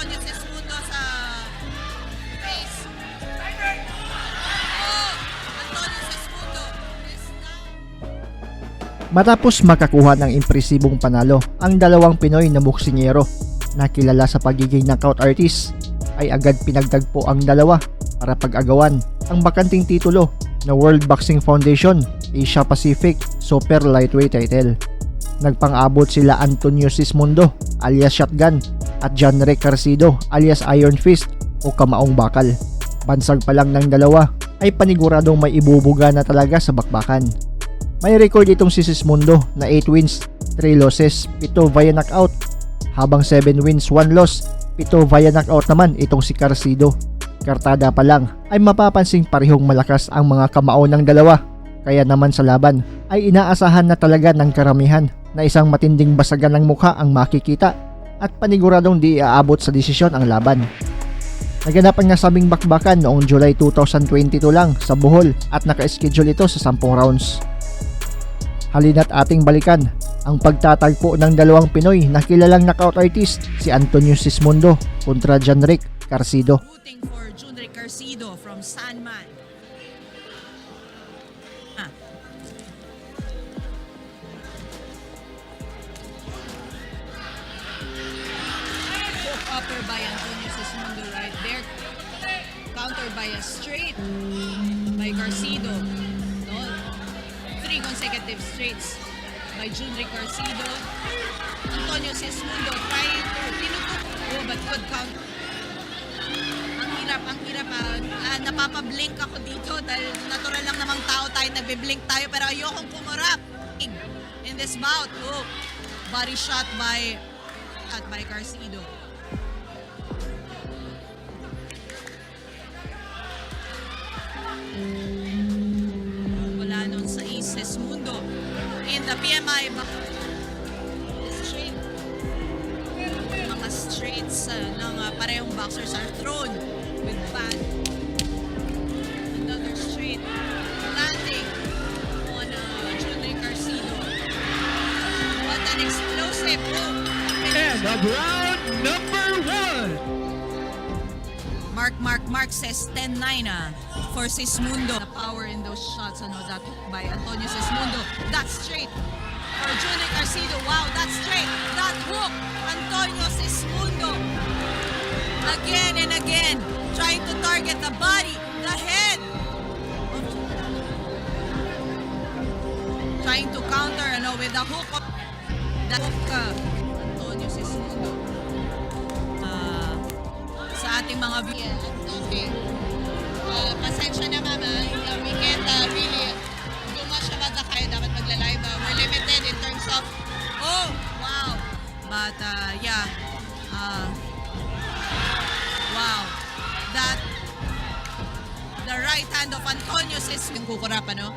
Antonio Sesmundo sa face. Oh, Antonio Sesmundo is now. Matapos makakuha ng impresibong panalo, ang dalawang Pinoy na boksingero na kilala sa pagiging knockout artist ay agad pinagtagpo ang dalawa para pag-agawan ang bakanting titulo na World Boxing Foundation Asia Pacific Super Lightweight title. Nagpang-abot sila Antonio Sismundo alias Shotgun at John Rick Carcido alias Iron Fist o Kamaong Bakal. Bansag pa lang ng dalawa ay paniguradong may ibubuga na talaga sa bakbakan. May record itong si Sismundo na 8 wins, 3 losses, 7 via knockout, habang 7 wins, 1 loss, 7 via knockout naman itong si Carcido. Kartada pa lang ay mapapansing parehong malakas ang mga kamao ng dalawa, kaya naman sa laban ay inaasahan na talaga ng karamihan na isang matinding basagan ng mukha ang makikita at paniguradong di aabot sa desisyon ang laban. Naganap ang nasabing bakbakan noong July 2022 lang sa Bohol at naka-schedule ito sa 10 rounds. Halina't ating balikan ang pagtatagpo ng dalawang Pinoy na kilalang knockout artist, si Antonio Sismundo kontra John Rick Carcido. Rooting for Junri Carcido from Sanman. Hook upper by Antonio Sismundo right there. Countered by a straight by Carcido. No? 3 consecutive straights by Junri Carcido. Antonio Sismundo trying to tinutok. Oh, but good count. Ang hirap. Napapablink ako dito dahil natural lang namang tao tayo, nagbe-blink tayo, pero ayokong kumurap in this bout. Oh, body shot by Carcido. Wala nun sa Sismundo in the PMI straight. Mga straights ng parehong boxers are thrown with bad. Another straight landing on Junri Carcido. What an explosive move. And of round number 1. Mark says 10-9 for Sismundo. The power in those shots, that hook by Antonio Sismundo. That straight for Junri Carcido. Wow, that straight. That hook. Antonio Sismundo. Again and again, trying to target the body, the head. Trying to counter with the hook. The hook, Antonio Sismundo. Sa ating mga okay. Pasensya na mama, we can't really do much about the kaya dapat magla-live. We're limited in terms of, oh, wow. But yeah, wow. That, the right hand of Antonio yung kukurapa, no?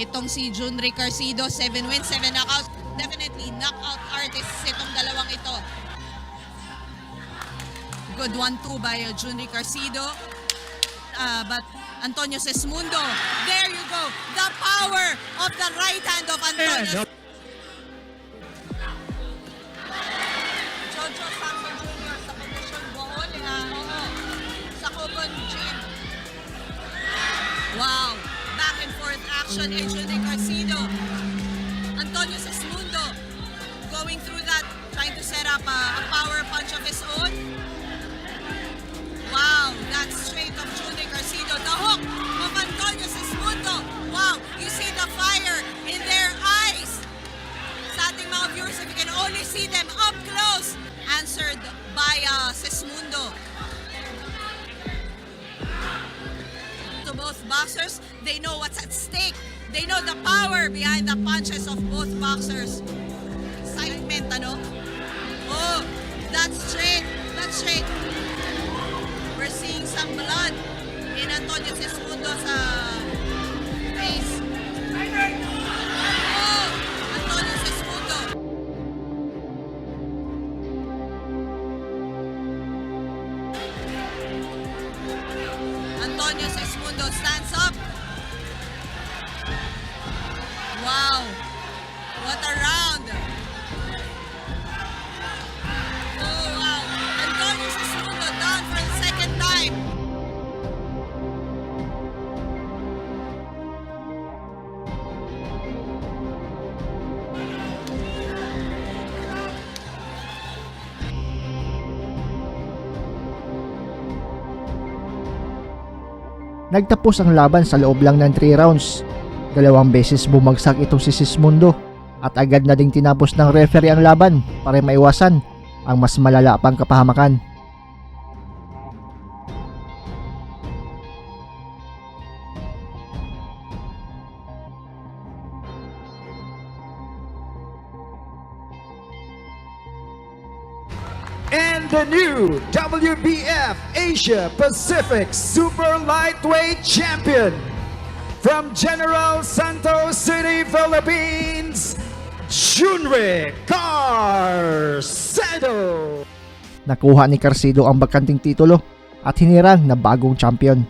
Itong si Junri Carcido, 7 wins, 7 knockouts. Definitely knockout artists itong dalawang ito. Good 1-2 by Junri Carcido. But Antonio Sismundo, there you go. The power of the right hand of Antonio. Jojo Samson Jr. sa position Bohol. Sa Cogon Gym. Wow. Back and forth action and Junri Carcido. Antonio Sismundo going through that, trying to set up a power punch of his own. Wow, that straight of Junri Carcido. The hook of Antonio Sismundo. Wow, you see the fire in their eyes. Sa ating mga viewers, if you can only see them up close. Answered by Sismundo. To both boxers, they know what's at stake. They know the power behind the punches of both boxers. Excitement, Oh, that's straight. That's straight. We're seeing some blood in Antonio Sismundo sa face. Oh, Antonio Sismundo. Antonio Sismundo stands up. Wow, what a round. Oh, Nagtapos ang laban sa loob lang ng 3 rounds. 2 beses bumagsak itong si Sismundo at agad na ding tinapos ng referee ang laban para maiwasan ang mas malala pang kapahamakan. And the new WBF Asia Pacific Super Lightweight Champion from General Santos City, Philippines, Junrick Carcedo. Nakuha ni Carcedo ang bakanting titulo at hinirang na bagong champion.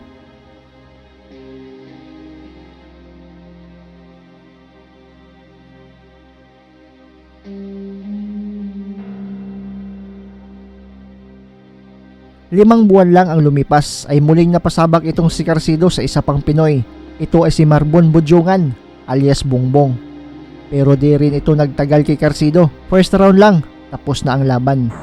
Limang buwan lang ang lumipas ay muling napasabak itong si Carcedo sa isa pang Pinoy. Ito ay si Marbon Budjongan alias Bongbong. Pero di rin ito nagtagal kay Carcedo. First round lang, tapos na ang laban.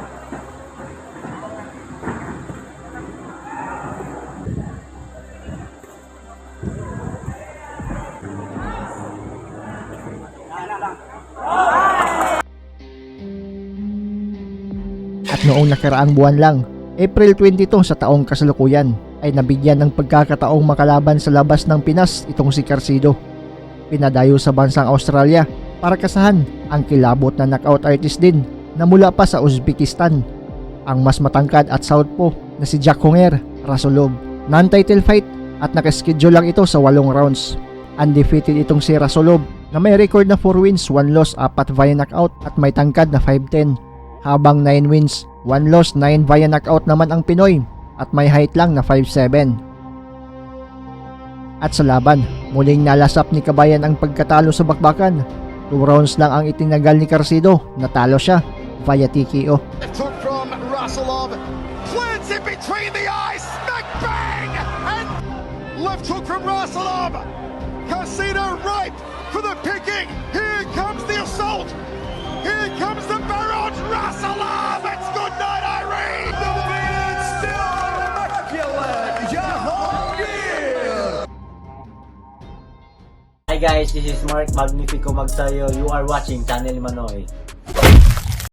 At noong nakaraang buwan lang, April 22 sa taong kasalukuyan, ay nabigyan ng pagkakataong makalaban sa labas ng Pinas itong si Carcedo. Pinadayo sa bansang Australia para kasahan ang kilabot na knockout artist din na mula pa sa Uzbekistan, ang mas matangkad at southpaw na si Jakhonger Rasulov. Non-title fight at nakaschedule lang ito sa 8 rounds. Undefeated itong si Rasulov na may record na 4 wins, 1 loss, 4 via knockout at may tangkad na 5'10", habang 9 wins, 1 loss, 9 via knockout naman ang Pinoy at may height lang na 5'7". At sa laban, muling nalasap ni Kabayan ang pagkatalo sa bakbakan. 2 rounds lang ang itinagal ni Carcedo, natalo siya via TKO. Left hook from Rasulov, plants it between the eyes, smack bang, and left hook from Rasulov. Carcedo ripe for the picking. Here comes the assault. Here comes the barrage. Rasulov. It's good night, Irene. Still immaculate, Jahongir. Hi guys, this is Mark Magnifico Magsayo. You are watching Channel Manoy.